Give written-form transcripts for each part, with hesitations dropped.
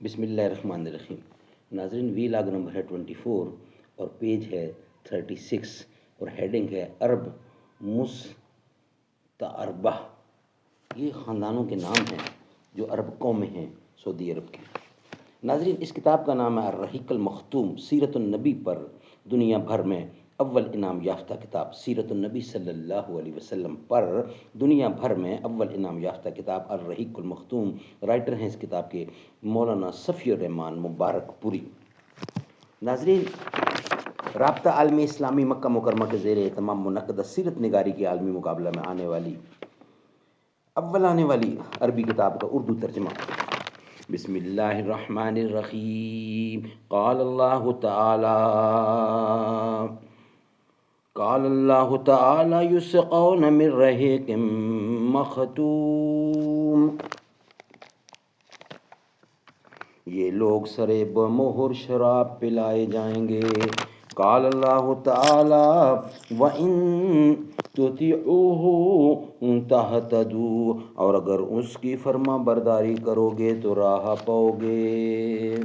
بسم اللہ الرحمن الرحیم۔ ناظرین، وی لاگ نمبر ہے 24 اور پیج ہے 36 اور ہیڈنگ ہے عرب مستعربہ۔ یہ خاندانوں کے نام ہیں جو عرب قومیں ہیں سعودی عرب کی۔ ناظرین، اس کتاب کا نام ہے الرحیق المختوم، سیرت النبی پر دنیا بھر میں اول انعام یافتہ کتاب۔ سیرت النبی صلی اللہ علیہ وسلم پر دنیا بھر میں اول انعام یافتہ کتاب الرحیق المختوم۔ رائٹر ہیں اس کتاب کے مولانا صفی الرحمان مبارک پوری۔ ناظرین، رابطہ عالمی اسلامی مکہ مکرمہ کے زیر اہتمام منعقدہ سیرت نگاری کے عالمی مقابلہ میں آنے والی عربی کتاب کا اردو ترجمہ۔ بسم اللہ الرحمن الرحیم۔ قال اللہ تعالی یسقون من رحیق مختوم۔ یہ لوگ سرے بمہر شراب پلائے جائیں گے۔ قال اللہ تعالی وَإِن تُطِعُوهُ تَهْتَدُوا، اور اگر اس کی فرما برداری کرو گے تو راہ پاؤ گے۔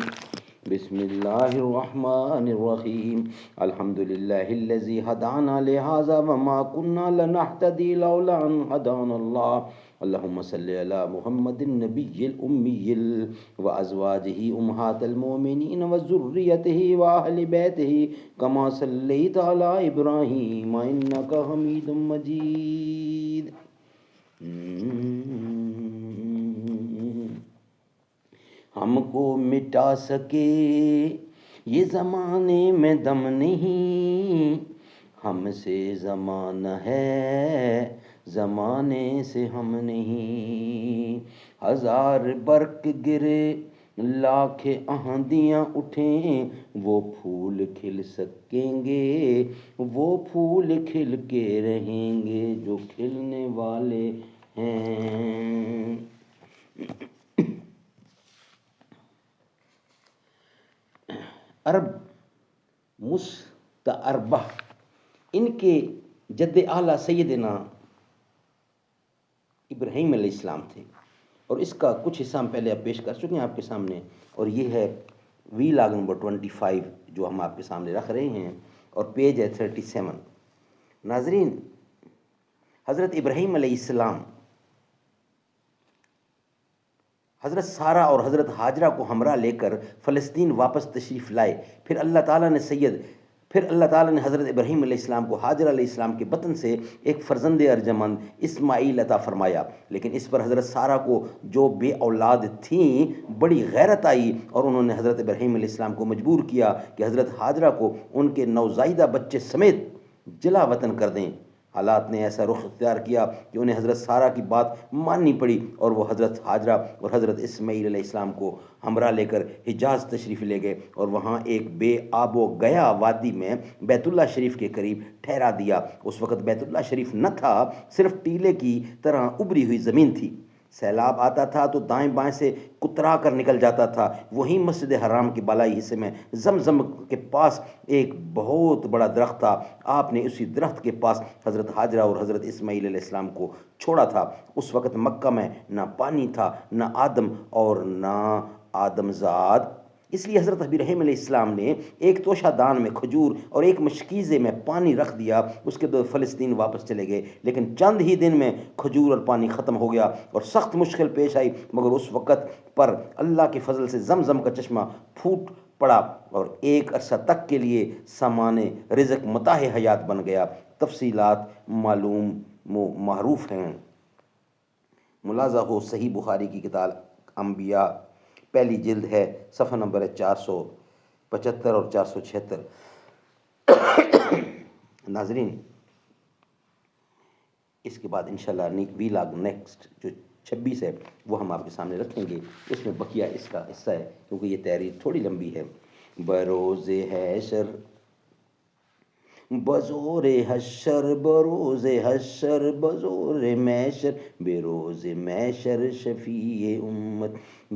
بسم اللہ الرحمن الرحیم۔ الحمدللہ الذی ہدانا لہذا وما كنا لنہتدی لولا ان ہدانا اللہ۔ اللہم صلی علی محمد النبی الامی وازواجہ امہات المؤمنین وذریتہ واہل بیتہ کما صلیت علی ابراہیم انک حمید مجید۔ ہم کو مٹا سکے یہ زمانے میں دم نہیں، ہم سے زمانہ ہے زمانے سے ہم نہیں۔ ہزار برق گرے لاکھ آندیاں اٹھیں وہ پھول کھل سکیں گے، وہ پھول کھل کے رہیں گے جو کھلنے والے ہیں۔ عرب مستعربہ ان کے جد اعلیٰ سیدنا ابراہیم علیہ السلام تھے، اور اس کا کچھ حصہ ہم پہلے اب پیش کر چکے ہیں آپ کے سامنے، اور یہ ہے وی لاگ نمبر 25 جو ہم آپ کے سامنے رکھ رہے ہیں، اور پیج ہے 37۔ ناظرین، حضرت ابراہیم علیہ السلام حضرت سارہ اور حضرت ہاجرہ کو ہمراہ لے کر فلسطین واپس تشریف لائے۔ پھر اللہ تعالیٰ نے حضرت ابراہیم علیہ السلام کو ہاجرہ علیہ السلام کے بطن سے ایک فرزند ارجمند اسماعیل عطا فرمایا، لیکن اس پر حضرت سارہ کو جو بے اولاد تھیں بڑی غیرت آئی، اور انہوں نے حضرت ابراہیم علیہ السلام کو مجبور کیا کہ حضرت ہاجرہ کو ان کے نوزائیدہ بچے سمیت جلا وطن کر دیں۔ حالات نے ایسا رخ اختیار کیا کہ انہیں حضرت سارہ کی بات ماننی پڑی، اور وہ حضرت ہاجرہ اور حضرت اسماعیل علیہ السلام کو ہمراہ لے کر حجاز تشریف لے گئے، اور وہاں ایک بے آب و گیا وادی میں بیت اللہ شریف کے قریب ٹھہرا دیا۔ اس وقت بیت اللہ شریف نہ تھا، صرف ٹیلے کی طرح ابری ہوئی زمین تھی۔ سیلاب آتا تھا تو دائیں بائیں سے کترا کر نکل جاتا تھا۔ وہیں مسجد حرام کے بالائی حصے میں زمزم کے پاس ایک بہت بڑا درخت تھا۔ آپ نے اسی درخت کے پاس حضرت ہاجرہ اور حضرت اسماعیل علیہ السلام کو چھوڑا تھا۔ اس وقت مکہ میں نہ پانی تھا، نہ آدم اور نہ آدم زاد، اس لیے حضرت ابراہیم علیہ السلام نے ایک توشہ دان میں کھجور اور ایک مشکیزے میں پانی رکھ دیا۔ اس کے بعد فلسطین واپس چلے گئے، لیکن چند ہی دن میں کھجور اور پانی ختم ہو گیا اور سخت مشکل پیش آئی، مگر اس وقت پر اللہ کے فضل سے زمزم کا چشمہ پھوٹ پڑا اور ایک عرصہ تک کے لیے سامان رزق متاع حیات بن گیا۔ تفصیلات معلوم معروف ہیں۔ ملاحظہ ہو صحیح بخاری کی کتاب انبیاء، پہلی جلد ہے، صفحہ نمبر ہے 475 اور 476۔ ناظرین، اس کے بعد انشاءاللہ وی لاگ نیکسٹ جو 26 ہے وہ ہم آپ کے سامنے رکھیں گے۔ اس میں بقیہ اس کا حصہ ہے، کیونکہ یہ تحریر تھوڑی لمبی ہے۔ بروز حشر بزور حشر، بروز حشر بزور محشر، بروز محشر شفیع امت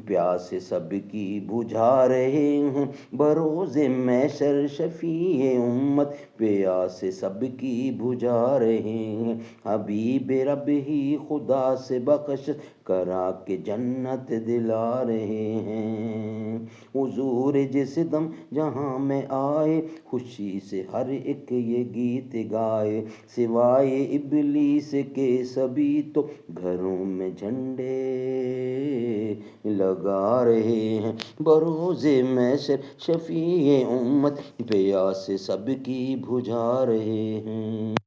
پیاس سب کی بجھا رہے ہیں۔ بروز محشر شفیع امت پیاس سب کی بجھا رہے ہیں۔ حبیب رب ہی خدا سے بخش کرا کے جنت دلا رہے ہیں۔ حضور جس دم جہاں میں آئے خوشی سے ہر ایک یہ گیت گائے، سوائے ابلیس کے سبھی تو گھروں میں جھنڈے لگا رہے ہیں، بروز محشر شفیع امت پیاس سب کی بجھا رہے ہیں۔